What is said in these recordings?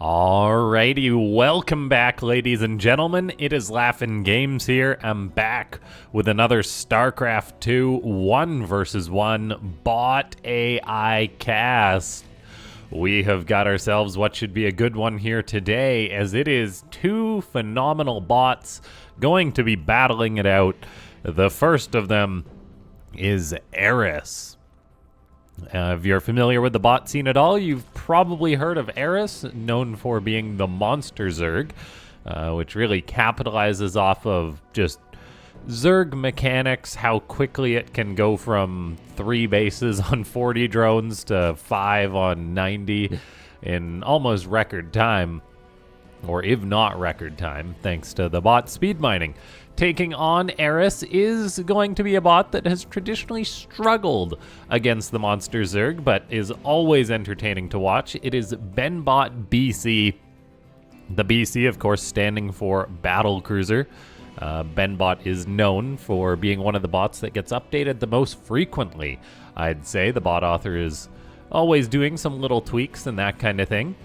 Alrighty, welcome back, ladies and gentlemen. It is LaughNgamez here. I'm back with another Starcraft 2 1 vs 1 bot AI cast. We have got ourselves what should be a good one here today, as it is two phenomenal bots going to be battling it out. The first of them is Eris. If you're familiar with the bot scene at all, you've probably heard of Eris, known for being the monster Zerg, which really capitalizes off of just Zerg mechanics, how quickly it can go from 3 bases on 40 drones to 5 on 90 in almost record time, or if not record time, thanks to the bot speed mining. Taking on Eris is going to be a bot that has traditionally struggled against the monster Zerg, but is always entertaining to watch. It is BenBotBC. The BC, of course, standing for Battle Cruiser. BenBot is known for being one of the bots that gets updated the most frequently. I'd say the bot author is always doing some little tweaks and that kind of thing.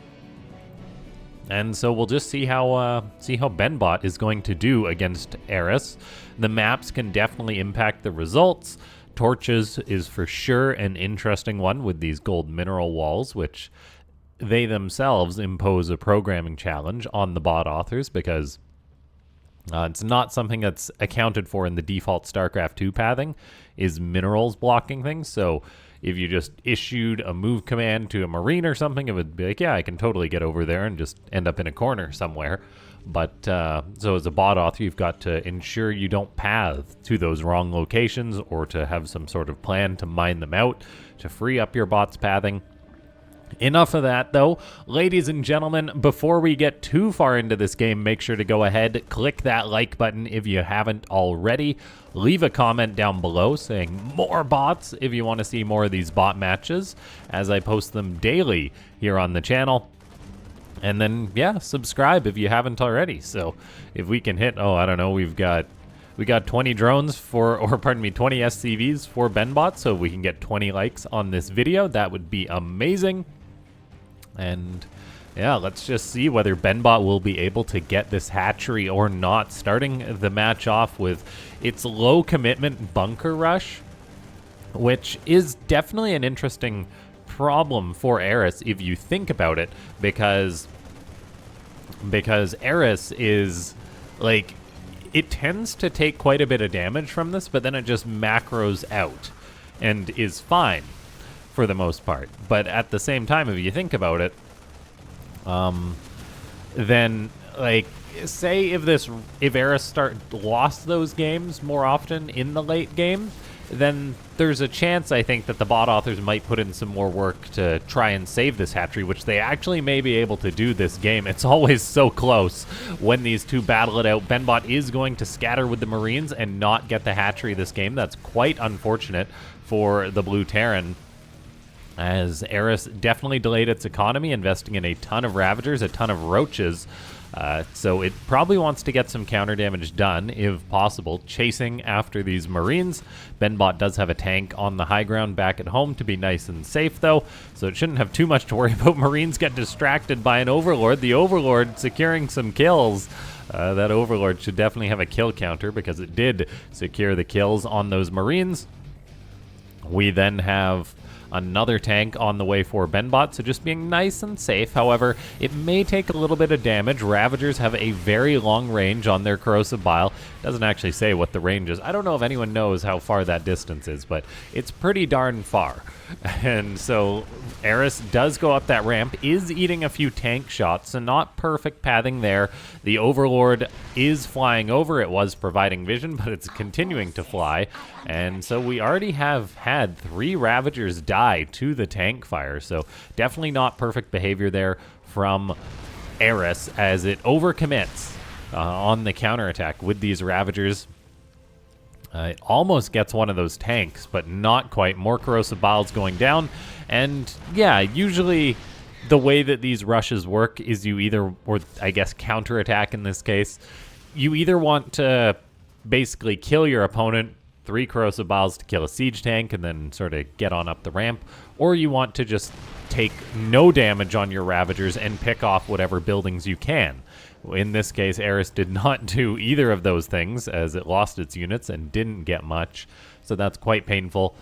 And so we'll just see how BenBot is going to do against Eris. The maps can definitely impact the results. Torches is for sure an interesting one with these gold mineral walls, which they themselves impose a programming challenge on the bot authors because it's not something that's accounted for in the default StarCraft 2 pathing, is minerals blocking things. So if you just issued a move command to a Marine or something, it would be like, yeah, I can totally get over there and just end up in a corner somewhere. But so as a bot author, you've got to ensure you don't path to those wrong locations, or to have some sort of plan to mine them out to free up your bot's pathing. Enough of that, though. Ladies and gentlemen, before we get too far into this game, make sure to go ahead, click that like button if you haven't already. Leave a comment down below saying more bots if you want to see more of these bot matches, as I post them daily here on the channel. And then, yeah, subscribe if you haven't already. So if we can hit, I don't know, we got 20 drones for, or pardon me, 20 SCVs for BenBot, so if we can get 20 likes on this video, that would be amazing. And yeah, let's just see whether BenBot will be able to get this hatchery or not. Starting the match off with its low commitment bunker rush, which is definitely an interesting problem for Eris if you think about it, because Eris is like, it tends to take quite a bit of damage from this, but then it just macros out and is fine for the most part. But at the same time, if you think about it, then like, say if Eris lost those games more often in the late game, then there's a chance, I think, that the bot authors might put in some more work to try and save this hatchery, which they actually may be able to do this game. It's always so close when these two battle it out. BenBot is going to scatter with the Marines and not get the hatchery this game. That's quite unfortunate for the blue Terran, as Eris definitely delayed its economy, investing in a ton of Ravagers, a ton of Roaches. So it probably wants to get some counter damage done, if possible, chasing after these Marines. BenBot does have a tank on the high ground back at home to be nice and safe, though, so it shouldn't have too much to worry about. Marines get distracted by an Overlord. The Overlord securing some kills. That Overlord should definitely have a kill counter, because it did secure the kills on those Marines. We then have another tank on the way for BenBot, so just being nice and safe. However, it may take a little bit of damage. Ravagers have a very long range on their corrosive bile. Doesn't actually say what the range is. I don't know if anyone knows how far that distance is, but it's pretty darn far. And so Eris does go up that ramp, is eating a few tank shots, so not perfect pathing there. The Overlord is flying over. It was providing vision, but it's continuing to fly. And so we already have had 3 Ravagers die to the tank fire, so definitely not perfect behavior there from Eris, as it overcommits on the counterattack with these Ravagers. It almost gets one of those tanks, but not quite. More corrosive biles going down. And yeah, usually the way that these rushes work is you either, or I guess counterattack in this case, you either want to basically kill your opponent, 3 corrosive biles to kill a siege tank, and then sort of get on up the ramp, or you want to just take no damage on your Ravagers and pick off whatever buildings you can. In this case, Eris did not do either of those things, as it lost its units and didn't get much, so that's quite painful.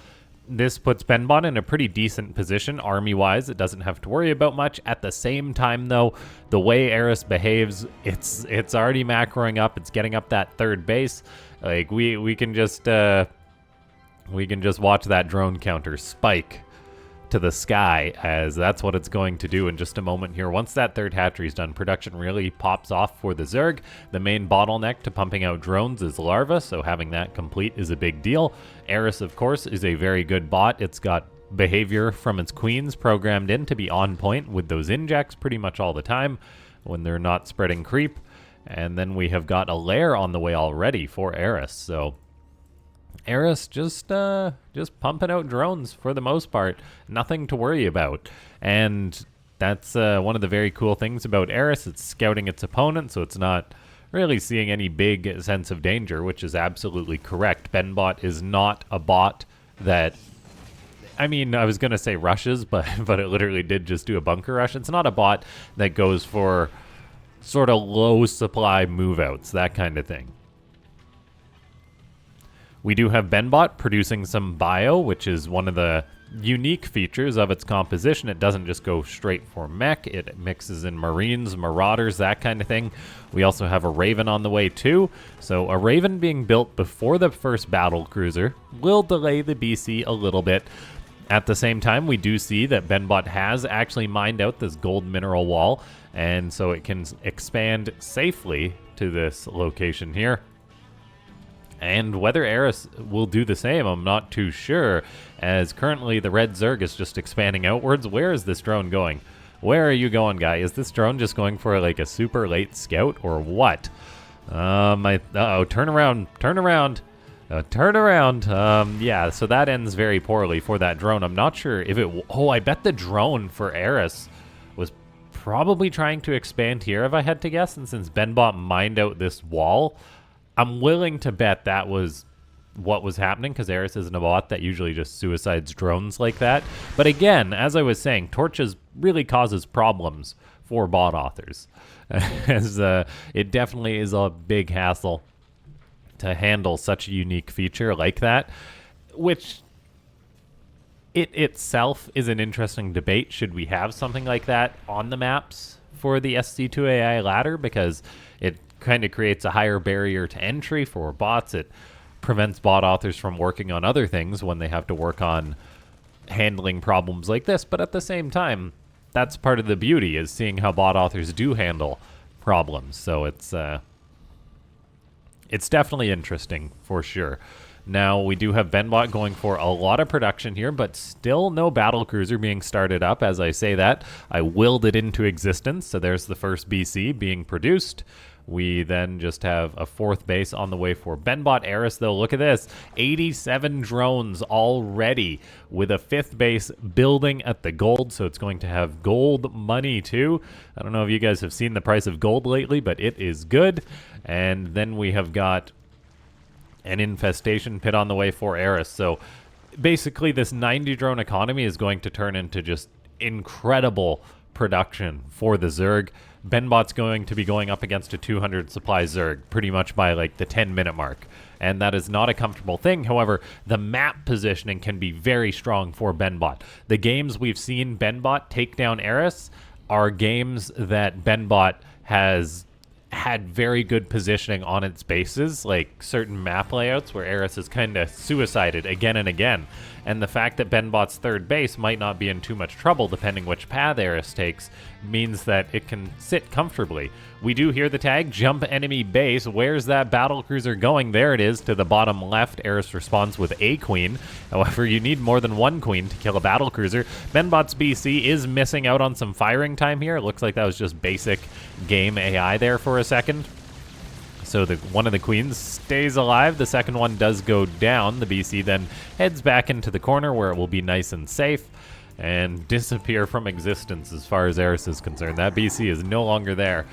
This puts BenBot in a pretty decent position, army-wise. It doesn't have to worry about much. At the same time, though, the way Eris behaves, it's already macroing up. It's getting up that third base. Like, we can just watch that drone counter spike to the sky, as that's what it's going to do in just a moment here. Once that third hatchery is done, production really pops off for the Zerg. The main bottleneck to pumping out drones is larva, so having that complete is a big deal. Eris, of course, is a very good bot. It's got behavior from its queens programmed in to be on point with those injects pretty much all the time when they're not spreading creep. And then we have got a lair on the way already for Eris, so Eris just pumping out drones for the most part. Nothing to worry about. And that's one of the very cool things about Eris. It's scouting its opponent, so it's not really seeing any big sense of danger, which is absolutely correct. BenBot is not a bot that, I mean, I was going to say rushes, but it literally did just do a bunker rush. It's not a bot that goes for sort of low supply move-outs, that kind of thing. We do have BenBot producing some bio, which is one of the unique features of its composition. It doesn't just go straight for mech. It mixes in Marines, Marauders, that kind of thing. We also have a Raven on the way too. So a Raven being built before the first battle cruiser will delay the BC a little bit. At the same time, we do see that BenBot has actually mined out this gold mineral wall, and so it can expand safely to this location here. And whether Eris will do the same, I'm not too sure, as currently the red Zerg is just expanding outwards. Where is this drone going? Where are you going, guy? Is this drone just going for like a super late scout or what? Uh-oh, turn around, turn around. Turn around. Yeah, so that ends very poorly for that drone. I'm not sure if it... Oh, I bet the drone for Eris was probably trying to expand here, if I had to guess. And since BenBot mined out this wall, I'm willing to bet that was what was happening, because Eris isn't a bot that usually just suicides drones like that. But again, as I was saying, torches really causes problems for bot authors, as it definitely is a big hassle to handle such a unique feature like that, which it itself is an interesting debate. Should we have something like that on the maps for the SC2AI ladder? Because it kind of creates a higher barrier to entry for bots. It prevents bot authors from working on other things when they have to work on handling problems like this. But at the same time, that's part of the beauty, is seeing how bot authors do handle problems. So it's definitely interesting for sure. Now, we do have BenBot going for a lot of production here, but still no battle cruiser being started up. As I say that, I willed it into existence, so there's the first BC being produced. We then just have a fourth base on the way for BenBot. Eris, though, look at this. 87 drones already, with a fifth base building at the gold, so it's going to have gold money too. I don't know if you guys have seen the price of gold lately, but it is good. And then we have got an infestation pit on the way for Eris. So basically this 90 drone economy is going to turn into just incredible production for the Zerg. BenBot's going to be going up against a 200 supply Zerg pretty much by like the 10-minute mark, and that is not a comfortable thing. However, the map positioning can be very strong for BenBot. The games we've seen BenBot take down Eris are games that BenBot has had very good positioning on its bases, like certain map layouts where Eris is kind of suicided again and again. And the fact that BenBot's third base might not be in too much trouble depending which path Eris takes means that it can sit comfortably. We do hear the tag, jump enemy base. Where's that battle cruiser going? There it is, to the bottom left. Eris responds with a queen. However, you need more than one queen to kill a battle cruiser. BenBot's BC is missing out on some firing time here. It looks like that was just basic game AI there for a second. So one of the queens stays alive. The second one does go down. The BC then heads back into the corner where it will be nice and safe and disappear from existence as far as Eris is concerned. That BC is no longer there.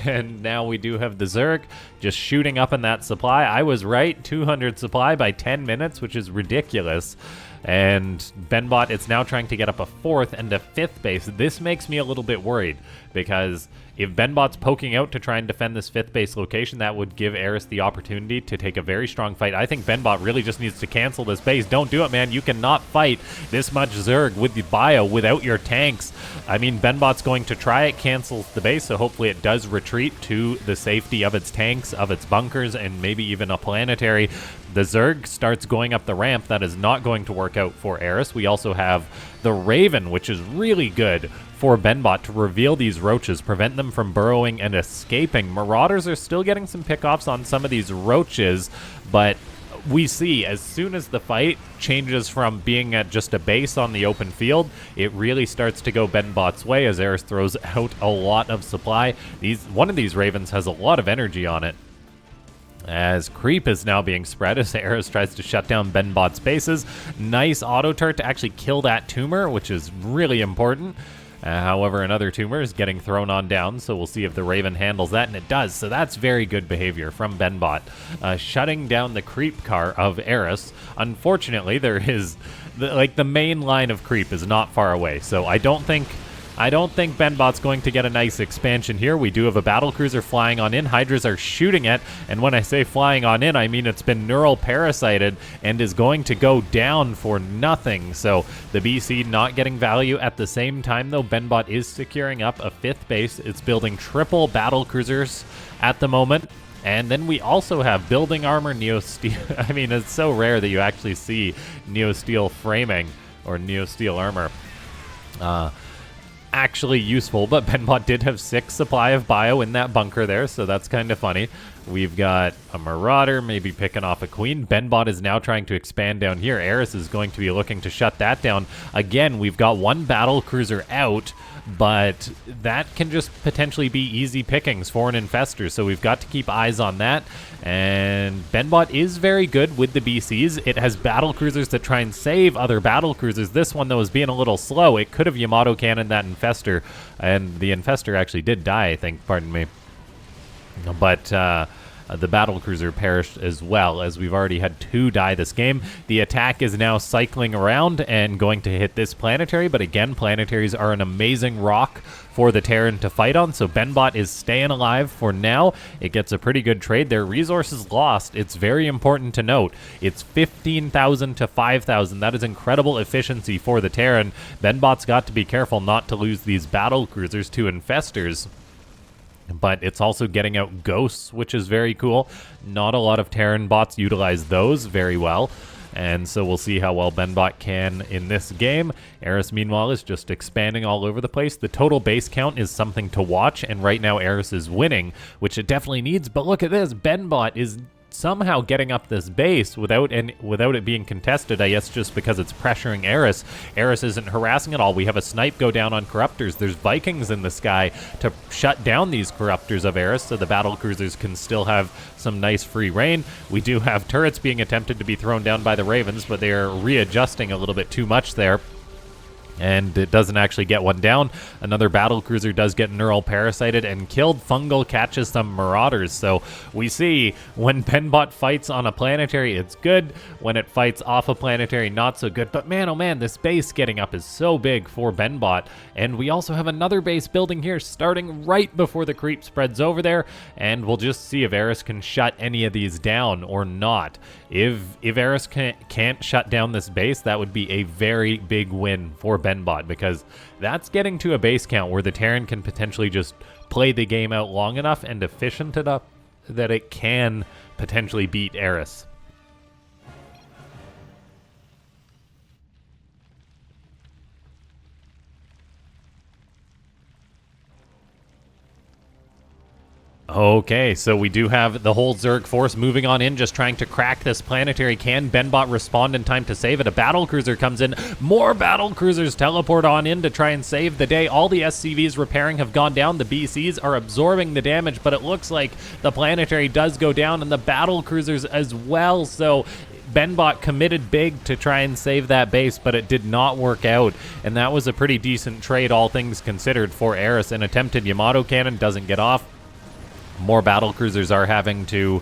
And now we do have the Zerg just shooting up in that supply. I was right, 200 supply by 10 minutes, which is ridiculous. And BenBot is now trying to get up a 4th and a 5th base. This makes me a little bit worried, because if BenBot's poking out to try and defend this 5th base location, that would give Eris the opportunity to take a very strong fight. I think BenBot really just needs to cancel this base. Don't do it, man. You cannot fight this much Zerg with the bio without your tanks. I mean, BenBot's going to try it, cancels the base, so hopefully it does retreat to the safety of its tanks, of its bunkers, and maybe even a planetary. The Zerg starts going up the ramp. That is not going to work out for Eris. We also have the Raven, which is really good for BenBot to reveal these roaches, prevent them from burrowing and escaping. Marauders are still getting some pickoffs on some of these roaches, but we see as soon as the fight changes from being at just a base on the open field, it really starts to go BenBot's way as Eris throws out a lot of supply. One of these Ravens has a lot of energy on it, as creep is now being spread as Eris tries to shut down BenBot's bases. Nice auto turret to actually kill that tumor, which is really important. However, another tumor is getting thrown on down, so we'll see if the Raven handles that, and it does. So that's very good behavior from BenBot, shutting down the creep car of Eris. Unfortunately, there is the main line of creep is not far away, so I don't think BenBot's going to get a nice expansion here. We do have a battlecruiser flying on in. Hydras are shooting it, and when I say flying on in, I mean it's been neural parasited and is going to go down for nothing. So the BC not getting value. At the same time, though, BenBot is securing up a 5th base. It's building triple battlecruisers at the moment. And then we also have building armor, Neosteel. I mean, it's so rare that you actually see Neosteel framing or Neosteel armor. Actually useful, but BenBot did have 6 supply of bio in that bunker there, so that's kind of funny. We've got a Marauder, maybe picking off a Queen. BenBot is now trying to expand down here. Eris is going to be looking to shut that down. Again, we've got one battle cruiser out, but that can just potentially be easy pickings for an infestor, so we've got to keep eyes on that. And BenBot is very good with the BCs. It has battle cruisers that try and save other battle cruisers. This one, though, is being a little slow. It could have Yamato cannoned that infestor, and the infestor actually did die, I think, pardon me. But the battlecruiser perished as well, as we've already had 2 die this game. The attack is now cycling around and going to hit this planetary, but again, planetaries are an amazing rock for the Terran to fight on, so BenBot is staying alive for now. It gets a pretty good trade. Their resources lost. It's very important to note. It's 15,000 to 5,000. That is incredible efficiency for the Terran. BenBot's got to be careful not to lose these battle cruisers to infestors. But it's also getting out ghosts, which is very cool. Not a lot of Terran bots utilize those very well. And so we'll see how well BenBot can in this game. Eris, meanwhile, is just expanding all over the place. The total base count is something to watch, and right now Eris is winning, which it definitely needs. But look at this. BenBot is somehow getting up this base without it being contested, I guess just because it's pressuring Eris. Eris isn't harassing at all. We have a snipe go down on Corruptors. There's Vikings in the sky to shut down these Corruptors of Eris so the battle cruisers can still have some nice free reign. We do have turrets being attempted to be thrown down by the Ravens, but they are readjusting a little bit too much there. And it doesn't actually get one down. Another battle cruiser does get neural parasited and killed. Fungal catches some Marauders. So we see when BenBot fights on a planetary, it's good. When it fights off a planetary, not so good. But man, oh man, this base getting up is so big for BenBot. And we also have another base building here, starting right before the creep spreads over there. And we'll just see if Eris can shut any of these down or not. If Eris can't shut down this base, that would be a very big win for BenBot, because that's getting to a base count where the Terran can potentially just play the game out long enough and efficient enough that it can potentially beat Eris. Okay, so we do have the whole Zerg force moving on in, just trying to crack this planetary. Can BenBot respond in time to save it? A battle cruiser comes in. More battle cruisers teleport on in to try and save the day. All the SCVs repairing have gone down. The BCs are absorbing the damage, but it looks like the planetary does go down and the battle cruisers as well. So BenBot committed big to try and save that base, but it did not work out. And that was a pretty decent trade, all things considered, for Eris. An attempted Yamato cannon doesn't get off. More battle cruisers are having to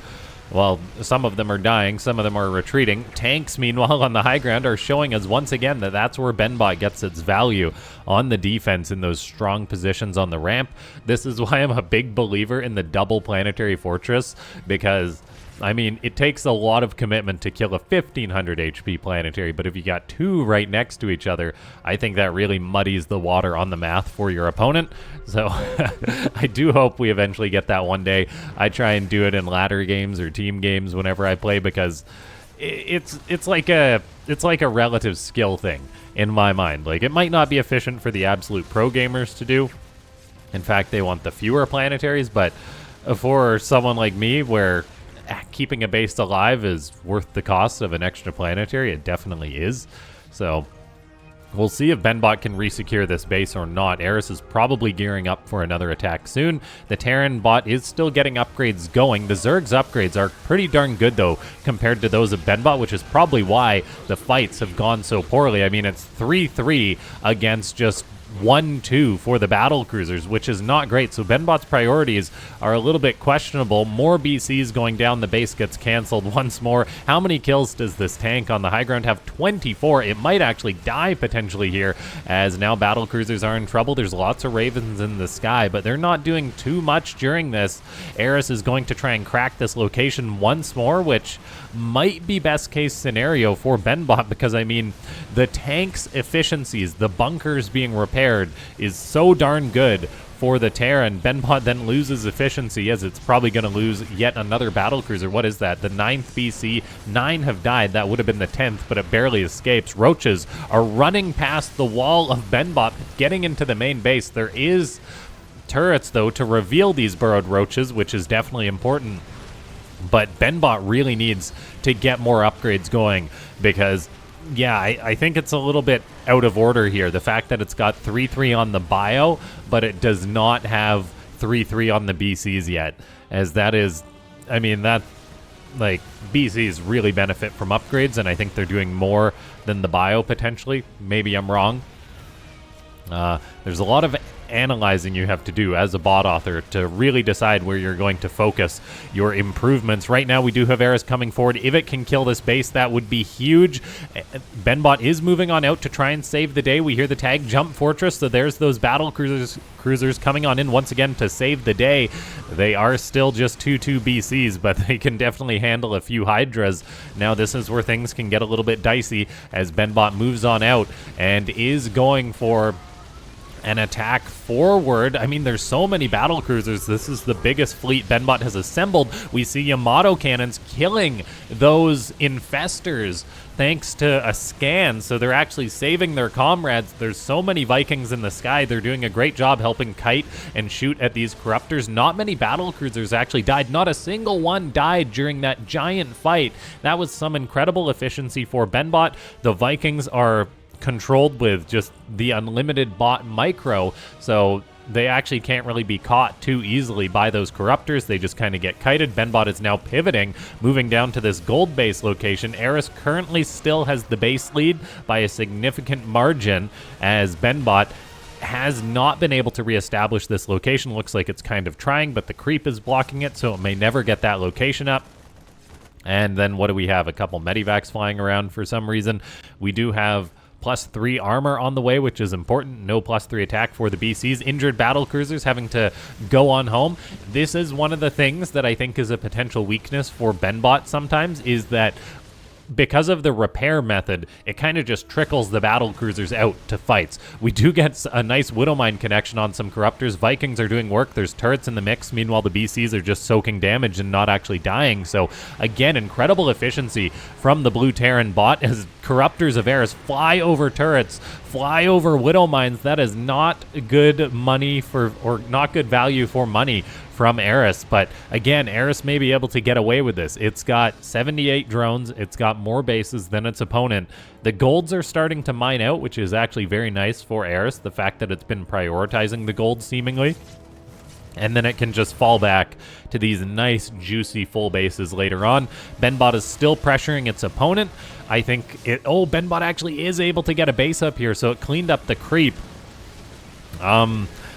Well, some of them are dying, some of them are retreating. Tanks, meanwhile, on the high ground are showing us once again that that's where BenBot gets its value on the defense in those strong positions on the ramp. This is why I'm a big believer in the double planetary fortress, because I mean, it takes a lot of commitment to kill a 1500 HP planetary, but if you got two right next to each other, I think that really muddies the water on the math for your opponent. So I do hope we eventually get that one day. I try and do it in ladder games or team games whenever I play, because it's like a relative skill thing in my mind. Like, it might not be efficient for the absolute pro gamers to do. In fact, they want the fewer planetaries, but for someone like me, where keeping a base alive is worth the cost of an extra planetary, it definitely is. So we'll see if BenBot can resecure this base or not. Eris is probably gearing up for another attack soon. The Terran bot is still getting upgrades going. The Zerg's upgrades are pretty darn good, though, compared to those of BenBot, which is probably why the fights have gone so poorly. I mean, it's 3-3 against just 1-2 for the battle cruisers, which is not great. So BenBot's priorities are a little bit questionable. More BCs going down, the base gets canceled once more. How many kills does this tank on the high ground have? 24. It might actually die potentially here, as now battle cruisers are in trouble. There's lots of ravens in the sky, but they're not doing too much during this. Eris is going to try and crack this location once more, which might be best case scenario for BenBot, because I mean, the tank's efficiencies, the bunkers being repaired, is so darn good for the Terran. BenBot then loses efficiency, as it's probably going to lose yet another battle cruiser. What is that? The 9th BC. 9 have died. That would have been the 10th, but it barely escapes. Roaches are running past the wall of BenBot, getting into the main base. There is turrets, though, to reveal these burrowed roaches, which is definitely important. But BenBot really needs to get more upgrades going, because yeah, I think it's a little bit out of order here. The fact that it's got 3-3 on the bio, but it does not have 3-3 on the BCs yet, as that is, I mean, that, like, BCs really benefit from upgrades, and I think they're doing more than the bio, potentially. Maybe I'm wrong. There's a lot of analyzing you have to do as a bot author to really decide where you're going to focus your improvements. Right now, we do have Eris coming forward. If it can kill this base, that would be huge. BenBot is moving on out to try and save the day. We hear the tag jump fortress, so there's those battle cruisers coming on in once again to save the day. They are still just 2-2 BCs, but they can definitely handle a few Hydras. Now this is where things can get a little bit dicey, as BenBot moves on out and is going for an attack forward. I mean, there's so many battle cruisers. This is the biggest fleet BenBot has assembled. We see Yamato cannons killing those infestors thanks to a scan, so they're actually saving their comrades. There's so many Vikings in the sky. They're doing a great job helping kite and shoot at these corruptors. Not many battle cruisers actually died. Not a single one died during that giant fight. That was some incredible efficiency for BenBot. The Vikings are controlled with just the unlimited bot micro, so they actually can't really be caught too easily by those corruptors. They just kind of get kited. BenBot is now pivoting, moving down to this gold base location. Eris currently still has the base lead by a significant margin, as BenBot has not been able to reestablish this location. Looks like it's kind of trying, but the creep is blocking it, so it may never get that location up. And then what do we have? A couple medivacs flying around for some reason. We do have +3 armor on the way, which is important. No +3 attack for the BCs. Injured battle cruisers having to go on home. This is one of the things that I think is a potential weakness for BenBot sometimes, is that because of the repair method, it kind of just trickles the battle cruisers out to fights. We do get a nice Widowmine connection on some corruptors. Vikings are doing work. There's turrets in the mix. Meanwhile, the BCs are just soaking damage and not actually dying. So again, incredible efficiency from the blue Terran bot, as corruptors of Eris fly over turrets, fly over Widowmines. That is not good money for, or not good value for money from Eris. But again, Eris may be able to get away with this. It's got 78 drones. It's got more bases than its opponent. The golds are starting to mine out, which is actually very nice for Eris, the fact that it's been prioritizing the gold seemingly. And then it can just fall back to these nice, juicy full bases later on. BenBot is still pressuring its opponent. I think it... Oh, BenBot actually is able to get a base up here, so it cleaned up the creep.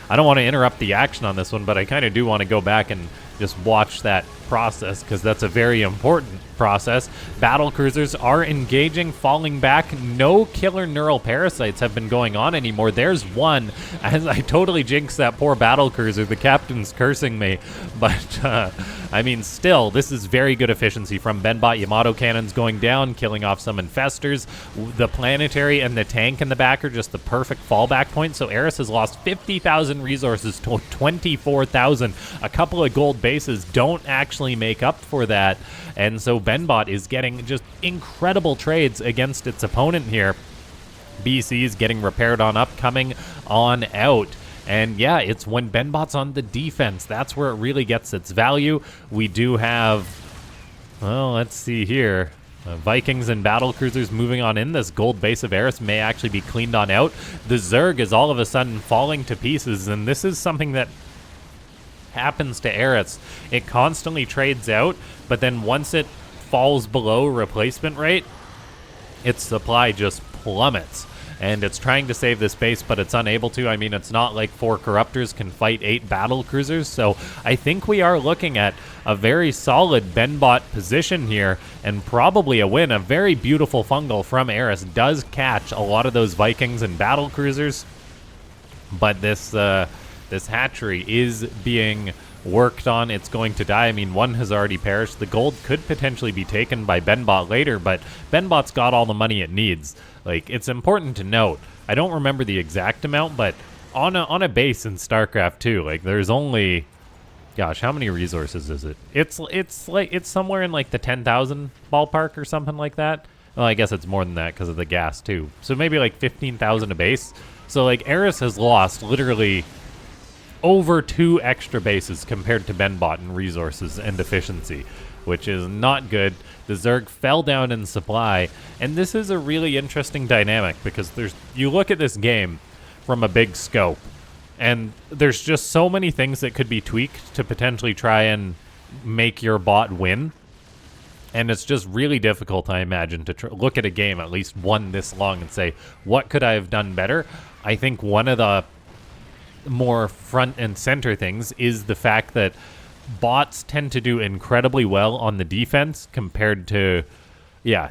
I don't want to interrupt the action on this one, but I kind of do want to go back and just watch that process, because that's a very important process. Battle cruisers are engaging, falling back. No killer neural parasites have been going on anymore. There's one, as I totally jinxed that poor battle cruiser. The captain's cursing me, but I mean, still, this is very good efficiency from BenBot. Yamato cannons going down, killing off some infestors. The planetary and the tank in the back are just the perfect fallback point. So Eris has lost 50,000 resources to 24,000. A couple of gold bases don't actually make up for that. And so BenBot is getting just incredible trades against its opponent here. BC is getting repaired on up, coming on out. And yeah, it's when BenBot's on the defense, that's where it really gets its value. We do have, well, let's see here. Vikings and battle cruisers moving on in. This gold base of Eris may actually be cleaned on out. The Zerg is all of a sudden falling to pieces, and this is something that happens to Eris. It constantly trades out, but then once it falls below replacement rate, its supply just plummets. And it's trying to save this base, but it's unable to. I mean, it's not like 4 Corruptors can fight 8 battle cruisers, so I think we are looking at a very solid BenBot position here, and probably a win. A very beautiful fungal from Eris does catch a lot of those Vikings and battle cruisers, but this hatchery is being worked on. It's going to die. I mean, one has already perished. The gold could potentially be taken by BenBot later, but BenBot's got all the money it needs. Like, it's important to note, I don't remember the exact amount, but on a base in StarCraft 2, like, there's only, gosh, how many resources is it? It's somewhere in like the 10,000 ballpark or something like that. Well, I guess it's more than that because of the gas too. So maybe like 15,000 a base. So like Eris has lost literally over 2 extra bases compared to BenBot in resources and efficiency, which is not good. The Zerg fell down in supply, and this is a really interesting dynamic because you look at this game from a big scope, and there's just so many things that could be tweaked to potentially try and make your bot win. And it's just really difficult, I imagine, to look at a game, at least one this long, and say, what could I have done better? I think one of the more front and center things is the fact that bots tend to do incredibly well on the defense compared to,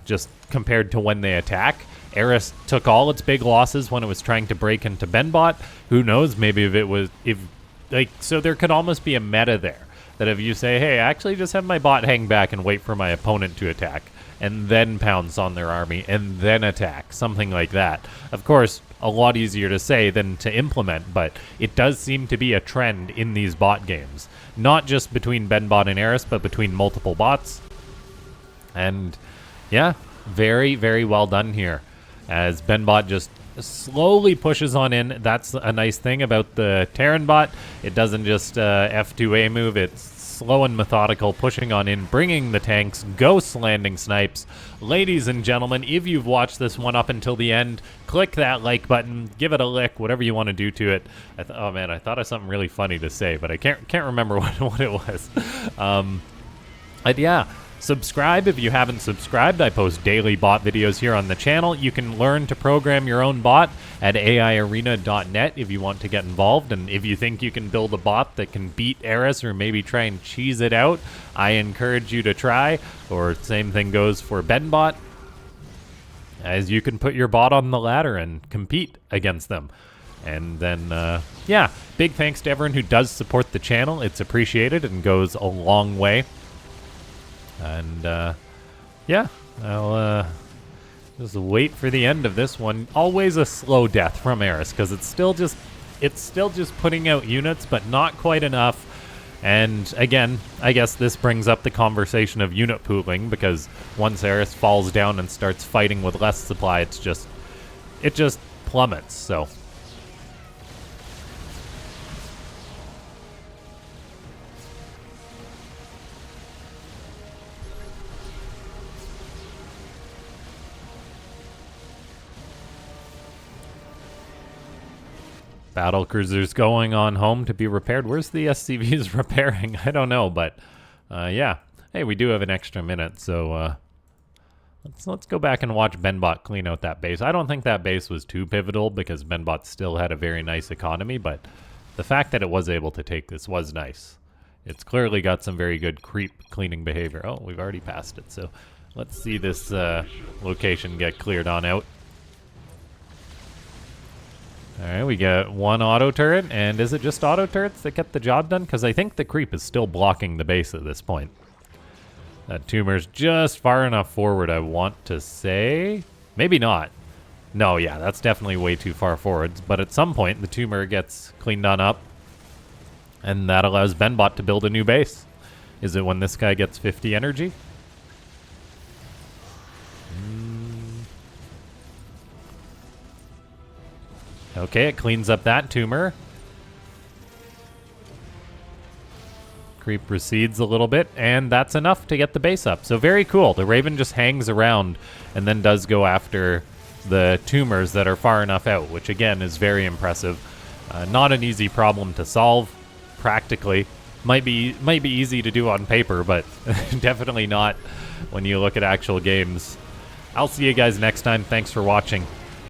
just compared to when they attack. Eris took all its big losses when it was trying to break into BenBot. Who knows, maybe so there could almost be a meta there, that if you say, hey, I actually just have my bot hang back and wait for my opponent to attack, and then pounce on their army, and then attack, something like that. Of course, a lot easier to say than to implement, but it does seem to be a trend in these bot games. Not just between BenBot and Eris, but between multiple bots. And yeah, very, very well done here, as BenBot just slowly pushes on in. That's a nice thing about the Terran bot. It doesn't just F2A move, it's slow and methodical, pushing on in, bringing the tanks, ghost landing snipes. Ladies and gentlemen, if you've watched this one up until the end, click that like button, give it a lick, whatever you want to do to it. Oh man, I thought of something really funny to say, but I can't remember what it was. But yeah, subscribe if you haven't subscribed. I post daily bot videos here on the channel. You can learn to program your own bot at aiarena.net if you want to get involved. And if you think you can build a bot that can beat Eris or maybe try and cheese it out, I encourage you to try. Or same thing goes for BenBot, as you can put your bot on the ladder and compete against them. And then, big thanks to everyone who does support the channel. It's appreciated and goes a long way. And, I'll just wait for the end of this one. Always a slow death from Eris, because it's still just putting out units, but not quite enough. And again, I guess this brings up the conversation of unit pooling, because once Eris falls down and starts fighting with less supply, it just plummets. So battle cruisers going on home to be repaired. Where's the SCVs repairing? I don't know, but yeah. Hey, we do have an extra minute, so let's go back and watch BenBot clean out that base. I don't think that base was too pivotal because BenBot still had a very nice economy, but the fact that it was able to take this was nice. It's clearly got some very good creep cleaning behavior. Oh, we've already passed it, so let's see this location get cleared on out. Alright, we got one auto turret, and is it just auto turrets that get the job done? Because I think the creep is still blocking the base at this point. That tumor's just far enough forward, I want to say. Maybe not. No, yeah, that's definitely way too far forwards. But at some point, the tumor gets cleaned on up, and that allows BenBot to build a new base. Is it when this guy gets 50 energy? Okay, it cleans up that tumor. Creep recedes a little bit, and that's enough to get the base up. So very cool. The Raven just hangs around and then does go after the tumors that are far enough out, which again is very impressive. Not an easy problem to solve, practically. Might be easy to do on paper, but definitely not when you look at actual games. I'll see you guys next time. Thanks for watching.